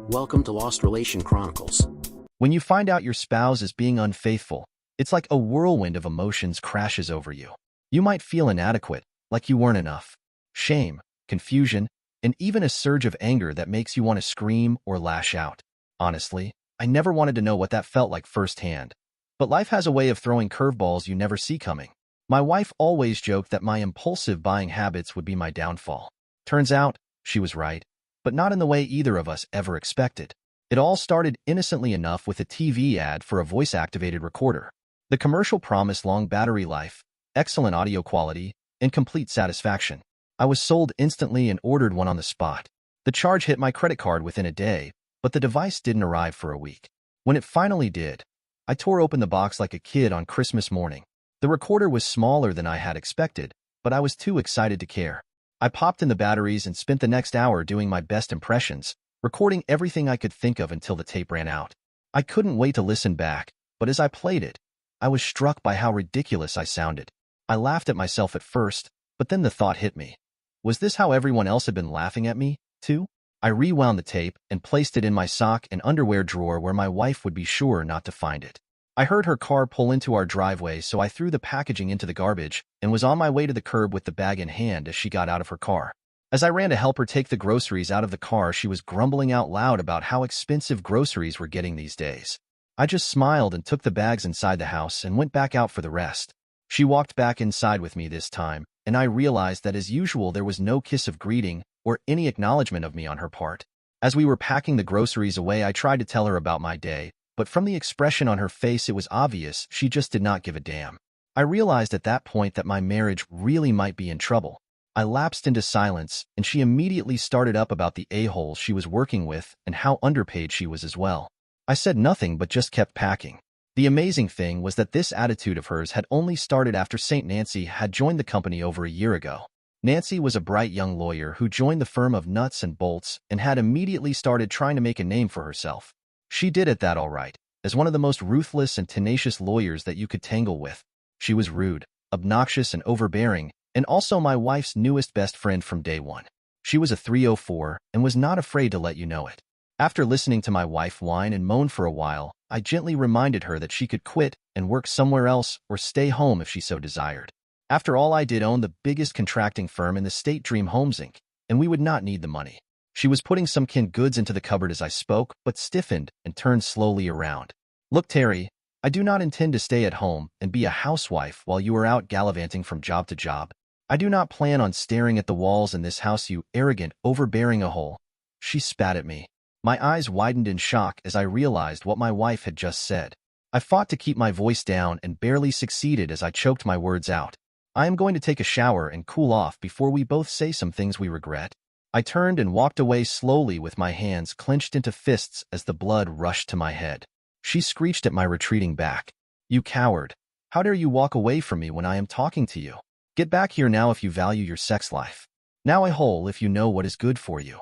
Welcome to Lost Relation Chronicles. When you find out your spouse is being unfaithful, it's like a whirlwind of emotions crashes over you. You might feel inadequate, like you weren't enough. Shame, confusion, and even a surge of anger that makes you want to scream or lash out. Honestly, I never wanted to know what that felt like firsthand. But life has a way of throwing curveballs you never see coming. My wife always joked that my impulsive buying habits would be my downfall. Turns out, she was right, but not in the way either of us ever expected. It all started innocently enough with a TV ad for a voice-activated recorder. The commercial promised long battery life, excellent audio quality, and complete satisfaction. I was sold instantly and ordered one on the spot. The charge hit my credit card within a day, but the device didn't arrive for a week. When it finally did, I tore open the box like a kid on Christmas morning. The recorder was smaller than I had expected, but I was too excited to care. I popped in the batteries and spent the next hour doing my best impressions, recording everything I could think of until the tape ran out. I couldn't wait to listen back, but as I played it, I was struck by how ridiculous I sounded. I laughed at myself at first, but then the thought hit me. Was this how everyone else had been laughing at me, too? I rewound the tape and placed it in my sock and underwear drawer where my wife would be sure not to find it. I heard her car pull into our driveway, so I threw the packaging into the garbage and was on my way to the curb with the bag in hand as she got out of her car. As I ran to help her take the groceries out of the car, she was grumbling out loud about how expensive groceries were getting these days. I just smiled and took the bags inside the house and went back out for the rest. She walked back inside with me this time, and I realized that as usual there was no kiss of greeting or any acknowledgement of me on her part. As we were packing the groceries away, I tried to tell her about my day, but from the expression on her face it was obvious she just did not give a damn. I realized at that point that my marriage really might be in trouble. I lapsed into silence, and she immediately started up about the a-hole she was working with and how underpaid she was as well. I said nothing but just kept packing. The amazing thing was that this attitude of hers had only started after St. Nancy had joined the company over a year ago. Nancy was a bright young lawyer who joined the firm of Nuts and Bolts and had immediately started trying to make a name for herself. She did it that all right, as one of the most ruthless and tenacious lawyers that you could tangle with. She was rude, obnoxious, and overbearing, and also my wife's newest best friend from day one. She was a 304 and was not afraid to let you know it. After listening to my wife whine and moan for a while, I gently reminded her that she could quit and work somewhere else or stay home if she so desired. After all, I did own the biggest contracting firm in the state, Dream Homes Inc., and we would not need the money. She was putting some canned goods into the cupboard as I spoke, but stiffened and turned slowly around. Look, Terry, I do not intend to stay at home and be a housewife while you are out gallivanting from job to job. I do not plan on staring at the walls in this house, you arrogant, overbearing a-hole. She spat at me. My eyes widened in shock as I realized what my wife had just said. I fought to keep my voice down and barely succeeded as I choked my words out. I am going to take a shower and cool off before we both say some things we regret. I turned and walked away slowly with my hands clenched into fists as the blood rushed to my head. She screeched at my retreating back. You coward! How dare you walk away from me when I am talking to you? Get back here now if you value your sex life. Now a-hole if you know what is good for you.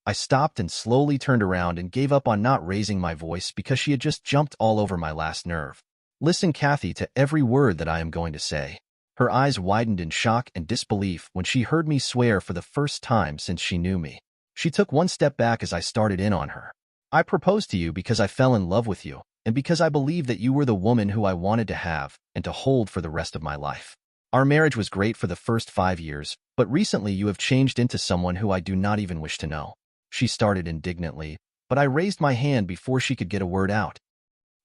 I stopped and slowly turned around and gave up on not raising my voice because she had just jumped all over my last nerve. Listen, Kathy, to every word that I am going to say. Her eyes widened in shock and disbelief when she heard me swear for the first time since she knew me. She took one step back as I started in on her. I proposed to you because I fell in love with you, and because I believed that you were the woman who I wanted to have and to hold for the rest of my life. Our marriage was great for the first 5 years, but recently you have changed into someone who I do not even wish to know. She started indignantly, but I raised my hand before she could get a word out.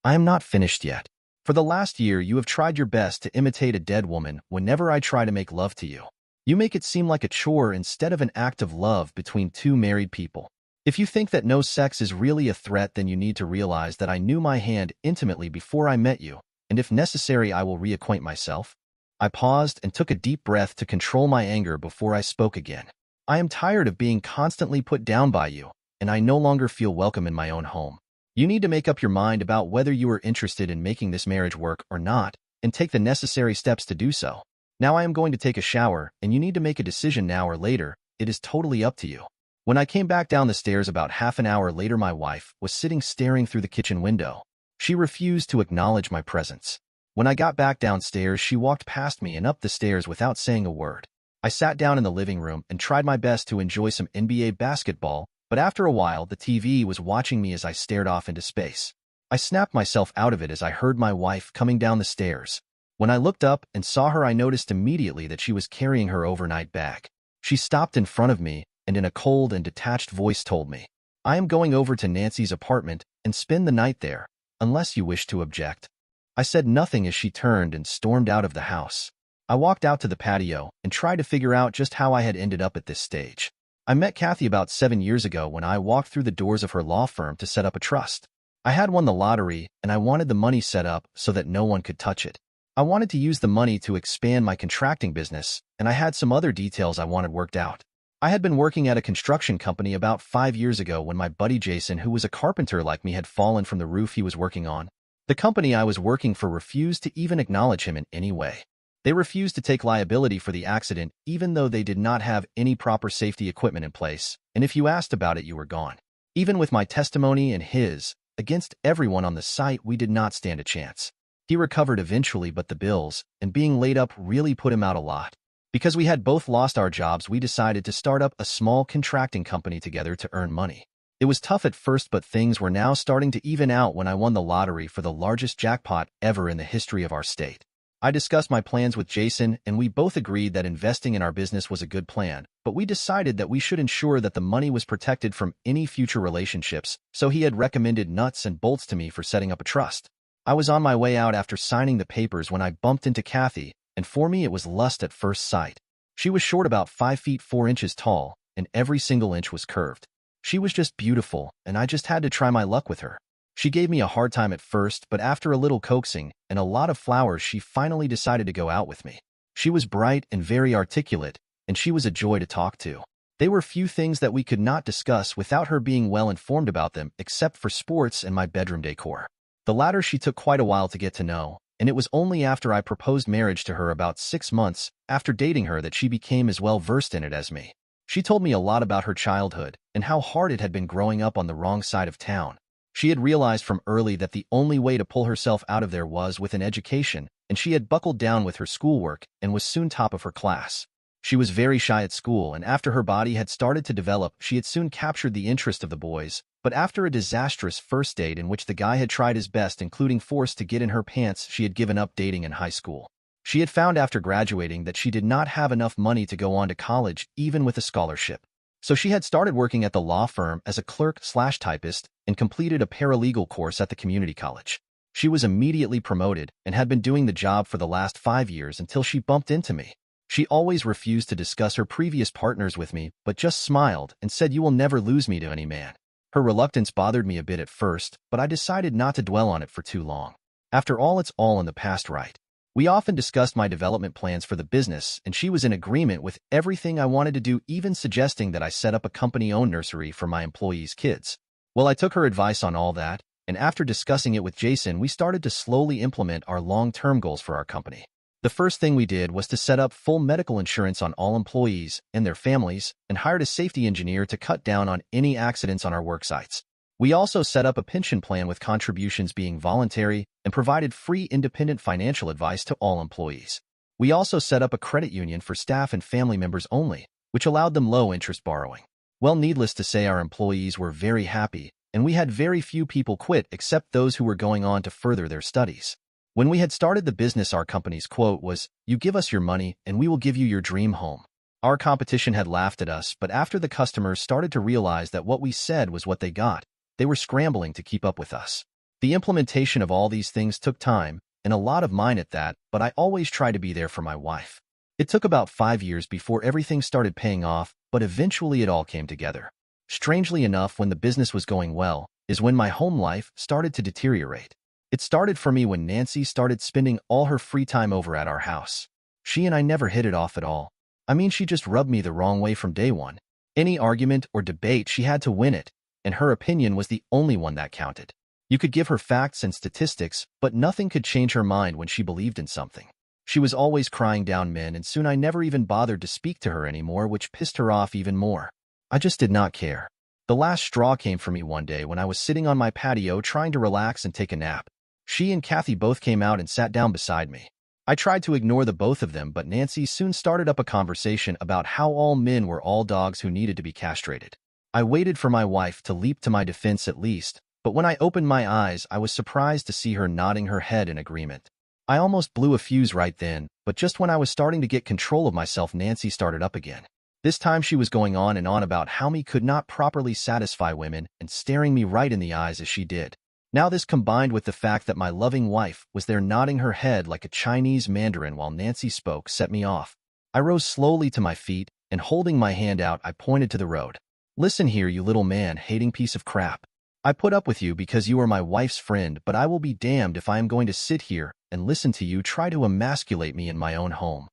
I am not finished yet. For the last year, you have tried your best to imitate a dead woman whenever I try to make love to you. You make it seem like a chore instead of an act of love between two married people. If you think that no sex is really a threat, then you need to realize that I knew my hand intimately before I met you, and if necessary, I will reacquaint myself. I paused and took a deep breath to control my anger before I spoke again. I am tired of being constantly put down by you, and I no longer feel welcome in my own home. You need to make up your mind about whether you are interested in making this marriage work or not, and take the necessary steps to do so. Now I am going to take a shower, and you need to make a decision now or later. It is totally up to you. When I came back down the stairs about half an hour later, my wife was sitting staring through the kitchen window. She refused to acknowledge my presence. When I got back downstairs, she walked past me and up the stairs without saying a word. I sat down in the living room and tried my best to enjoy some NBA basketball, But after a while, the TV was watching me as I stared off into space. I snapped myself out of it as I heard my wife coming down the stairs. When I looked up and saw her, I noticed immediately that she was carrying her overnight bag. She stopped in front of me and in a cold and detached voice told me, "I am going over to Nancy's apartment and spend the night there, unless you wish to object." I said nothing as she turned and stormed out of the house. I walked out to the patio and tried to figure out just how I had ended up at this stage. I met Kathy about 7 years ago when I walked through the doors of her law firm to set up a trust. I had won the lottery and I wanted the money set up so that no one could touch it. I wanted to use the money to expand my contracting business, and I had some other details I wanted worked out. I had been working at a construction company about 5 years ago when my buddy Jason, who was a carpenter like me, had fallen from the roof he was working on. The company I was working for refused to even acknowledge him in any way. They refused to take liability for the accident even though they did not have any proper safety equipment in place, and if you asked about it, you were gone. Even with my testimony and his, against everyone on the site, we did not stand a chance. He recovered eventually, but the bills and being laid up really put him out a lot. Because we had both lost our jobs, we decided to start up a small contracting company together to earn money. It was tough at first, but things were now starting to even out when I won the lottery for the largest jackpot ever in the history of our state. I discussed my plans with Jason, and we both agreed that investing in our business was a good plan, but we decided that we should ensure that the money was protected from any future relationships, so he had recommended nuts and bolts to me for setting up a trust. I was on my way out after signing the papers when I bumped into Kathy, and for me it was lust at first sight. She was short, about 5 feet 4 inches tall, and every single inch was curved. She was just beautiful, and I just had to try my luck with her. She gave me a hard time at first, but after a little coaxing and a lot of flowers, she finally decided to go out with me. She was bright and very articulate, and she was a joy to talk to. There were few things that we could not discuss without her being well informed about them, except for sports and my bedroom decor. The latter she took quite a while to get to know, and it was only after I proposed marriage to her about 6 months after dating her that she became as well versed in it as me. She told me a lot about her childhood and how hard it had been growing up on the wrong side of town. She had realized from early that the only way to pull herself out of there was with an education, and she had buckled down with her schoolwork and was soon top of her class. She was very shy at school, and after her body had started to develop, she had soon captured the interest of the boys. But after a disastrous first date in which the guy had tried his best, including force to get in her pants, she had given up dating in high school. She had found after graduating that she did not have enough money to go on to college, even with a scholarship. So she had started working at the law firm as a clerk/typist and completed a paralegal course at the community college. She was immediately promoted and had been doing the job for the last 5 years until she bumped into me. She always refused to discuss her previous partners with me, but just smiled and said, "You will never lose me to any man." Her reluctance bothered me a bit at first, but I decided not to dwell on it for too long. After all, it's all in the past, right? We often discussed my development plans for the business, and she was in agreement with everything I wanted to do, even suggesting that I set up a company-owned nursery for my employees' kids. Well, I took her advice on all that, and after discussing it with Jason, we started to slowly implement our long-term goals for our company. The first thing we did was to set up full medical insurance on all employees and their families, and hired a safety engineer to cut down on any accidents on our work sites. We also set up a pension plan with contributions being voluntary and provided free independent financial advice to all employees. We also set up a credit union for staff and family members only, which allowed them low-interest borrowing. Well, needless to say, our employees were very happy, and we had very few people quit except those who were going on to further their studies. When we had started the business, our company's quote was, "You give us your money, and we will give you your dream home." Our competition had laughed at us, but after the customers started to realize that what we said was what they got, they were scrambling to keep up with us. The implementation of all these things took time, and a lot of mine at that, but I always tried to be there for my wife. It took about 5 years before everything started paying off, but eventually it all came together. Strangely enough, when the business was going well, is when my home life started to deteriorate. It started for me when Nancy started spending all her free time over at our house. She and I never hit it off at all. I mean, she just rubbed me the wrong way from day one. Any argument or debate, she had to win it, and her opinion was the only one that counted. You could give her facts and statistics, but nothing could change her mind when she believed in something. She was always crying down men, and soon I never even bothered to speak to her anymore, which pissed her off even more. I just did not care. The last straw came for me one day when I was sitting on my patio trying to relax and take a nap. She and Kathy both came out and sat down beside me. I tried to ignore the both of them, but Nancy soon started up a conversation about how all men were all dogs who needed to be castrated. I waited for my wife to leap to my defense at least, but when I opened my eyes, I was surprised to see her nodding her head in agreement. I almost blew a fuse right then, but just when I was starting to get control of myself, Nancy started up again. This time she was going on and on about how me could not properly satisfy women and staring me right in the eyes as she did. Now this combined with the fact that my loving wife was there nodding her head like a Chinese mandarin while Nancy spoke set me off. I rose slowly to my feet, and holding my hand out, I pointed to the road. Listen here, you little man-hating piece of crap. I put up with you because you are my wife's friend, but I will be damned if I am going to sit here and listen to you try to emasculate me in my own home.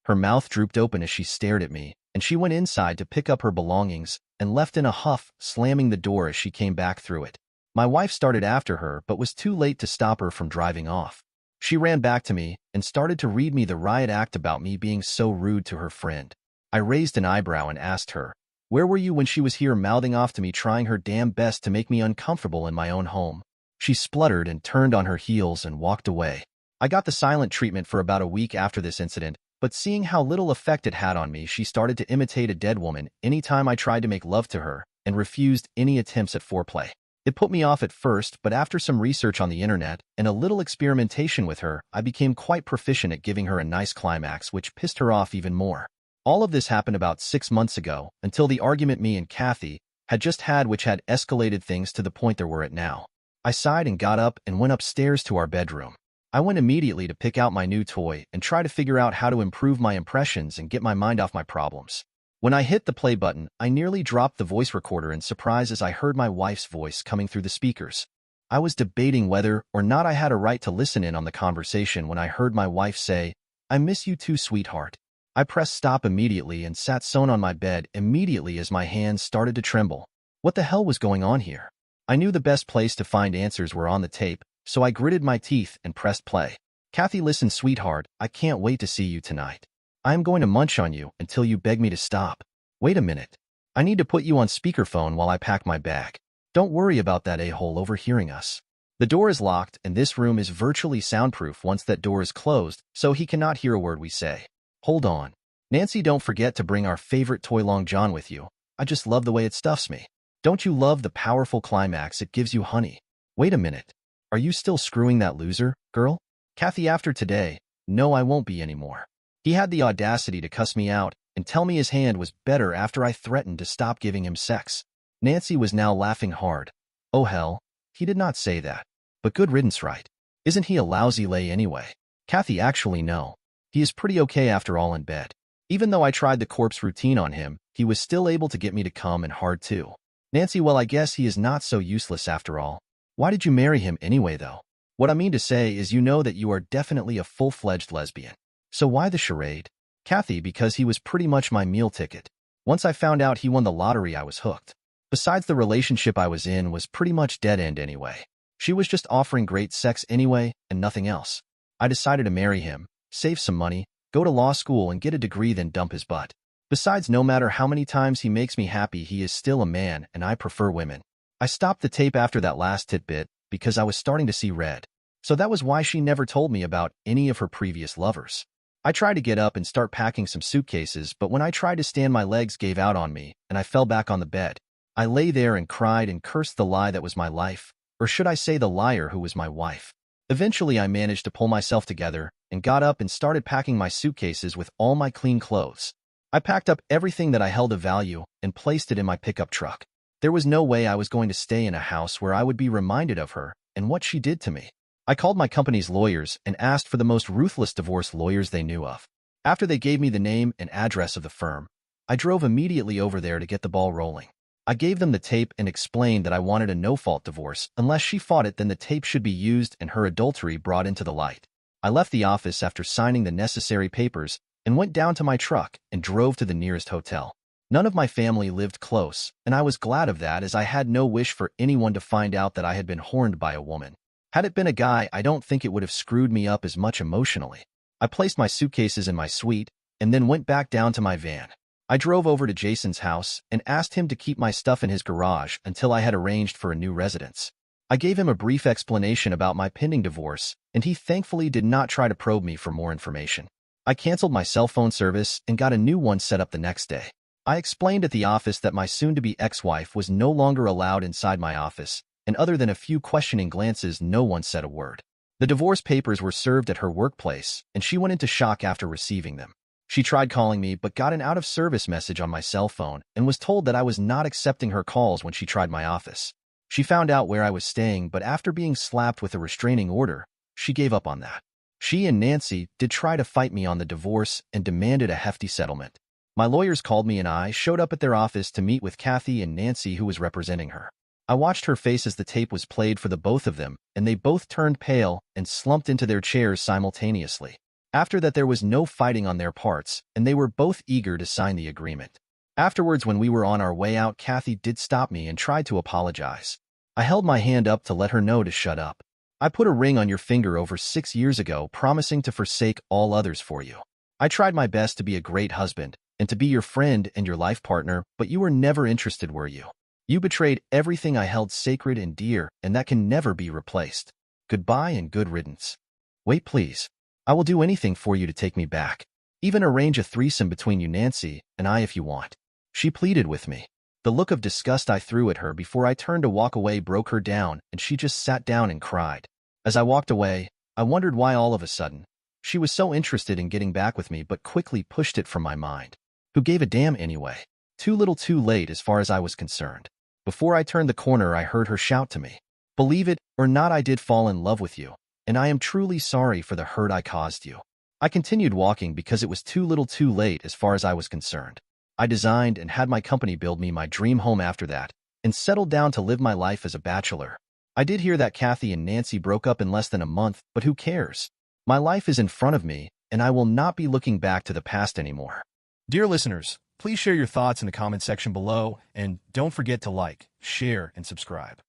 Her mouth drooped open as she stared at me, and she went inside to pick up her belongings and left in a huff, slamming the door as she came back through it. My wife started after her but was too late to stop her from driving off. She ran back to me and started to read me the riot act about me being so rude to her friend. I raised an eyebrow and asked her, "Where were you when she was here mouthing off to me trying her damn best to make me uncomfortable in my own home?" She spluttered and turned on her heels and walked away. I got the silent treatment for about a week after this incident, but seeing how little effect it had on me, she started to imitate a dead woman anytime I tried to make love to her and refused any attempts at foreplay. It put me off at first, but after some research on the internet and a little experimentation with her, I became quite proficient at giving her a nice climax, which pissed her off even more. All of this happened about 6 months ago, until the argument me and Kathy had just had, which had escalated things to the point they're at now. I sighed and got up and went upstairs to our bedroom. I went immediately to pick out my new toy and try to figure out how to improve my impressions and get my mind off my problems. When I hit the play button, I nearly dropped the voice recorder in surprise as I heard my wife's voice coming through the speakers. I was debating whether or not I had a right to listen in on the conversation when I heard my wife say, "I miss you too, sweetheart." I pressed stop immediately and sat sewn on my bed immediately as my hands started to tremble. What the hell was going on here? I knew the best place to find answers were on the tape, so I gritted my teeth and pressed play. "Kathy, listen, sweetheart, I can't wait to see you tonight. I am going to munch on you until you beg me to stop. Wait a minute. I need to put you on speakerphone while I pack my bag. Don't worry about that a-hole overhearing us. The door is locked and this room is virtually soundproof once that door is closed, so he cannot hear a word we say. Hold on. Nancy, don't forget to bring our favorite toy Long John with you. I just love the way it stuffs me. Don't you love the powerful climax it gives you, honey? Wait a minute. Are you still screwing that loser, girl? Kathy, after today, no, I won't be anymore." He had the audacity to cuss me out and tell me his hand was better after I threatened to stop giving him sex. Nancy was now laughing hard. Oh hell, he did not say that. But good riddance, right? Isn't he a lousy lay anyway? Kathy, actually no. He is pretty okay after all in bed. Even though I tried the corpse routine on him, he was still able to get me to come and hard too. Nancy, well, I guess he is not so useless after all. Why did you marry him anyway though? What I mean to say is you know that you are definitely a full-fledged lesbian. So why the charade? Kathy, because he was pretty much my meal ticket. Once I found out he won the lottery, I was hooked. Besides, the relationship I was in was pretty much dead end anyway. She was just offering great sex anyway and nothing else. I decided to marry him, save some money, go to law school and get a degree, then dump his butt. Besides, no matter how many times he makes me happy, he is still a man and I prefer women. I stopped the tape after that last tidbit because I was starting to see red. So that was why she never told me about any of her previous lovers. I tried to get up and start packing some suitcases, but when I tried to stand, my legs gave out on me, and I fell back on the bed. I lay there and cried and cursed the lie that was my life, or should I say the liar who was my wife. Eventually, I managed to pull myself together and got up and started packing my suitcases with all my clean clothes. I packed up everything that I held of value and placed it in my pickup truck. There was no way I was going to stay in a house where I would be reminded of her and what she did to me. I called my company's lawyers and asked for the most ruthless divorce lawyers they knew of. After they gave me the name and address of the firm, I drove immediately over there to get the ball rolling. I gave them the tape and explained that I wanted a no-fault divorce. Unless she fought it, then the tape should be used and her adultery brought into the light. I left the office after signing the necessary papers and went down to my truck and drove to the nearest hotel. None of my family lived close, and I was glad of that as I had no wish for anyone to find out that I had been horned by a woman. Had it been a guy, I don't think it would have screwed me up as much emotionally. I placed my suitcases in my suite and then went back down to my van. I drove over to Jason's house and asked him to keep my stuff in his garage until I had arranged for a new residence. I gave him a brief explanation about my pending divorce, and he thankfully did not try to probe me for more information. I canceled my cell phone service and got a new one set up the next day. I explained at the office that my soon-to-be ex-wife was no longer allowed inside my office, and other than a few questioning glances, no one said a word. The divorce papers were served at her workplace, and she went into shock after receiving them. She tried calling me but got an out-of-service message on my cell phone and was told that I was not accepting her calls when she tried my office. She found out where I was staying, but after being slapped with a restraining order, she gave up on that. She and Nancy did try to fight me on the divorce and demanded a hefty settlement. My lawyers called me and I showed up at their office to meet with Kathy and Nancy, who was representing her. I watched her face as the tape was played for the both of them, and they both turned pale and slumped into their chairs simultaneously. After that, there was no fighting on their parts, and they were both eager to sign the agreement. Afterwards, when we were on our way out, Kathy did stop me and tried to apologize. I held my hand up to let her know to shut up. I put a ring on your finger over 6 years ago, promising to forsake all others for you. I tried my best to be a great husband and to be your friend and your life partner, but you were never interested, were you? You betrayed everything I held sacred and dear, and that can never be replaced. Goodbye and good riddance. Wait, please. I will do anything for you to take me back. Even arrange a threesome between you, Nancy, and I if you want. She pleaded with me. The look of disgust I threw at her before I turned to walk away broke her down, and she just sat down and cried. As I walked away, I wondered why all of a sudden she was so interested in getting back with me, but quickly pushed it from my mind. Who gave a damn anyway? Too little too late as far as I was concerned. Before I turned the corner, I heard her shout to me. Believe it or not, I did fall in love with you, and I am truly sorry for the hurt I caused you. I continued walking because it was too little too late as far as I was concerned. I designed and had my company build me my dream home after that, and settled down to live my life as a bachelor. I did hear that Kathy and Nancy broke up in less than a month, but who cares? My life is in front of me, and I will not be looking back to the past anymore. Dear listeners, please share your thoughts in the comment section below, and don't forget to like, share, and subscribe.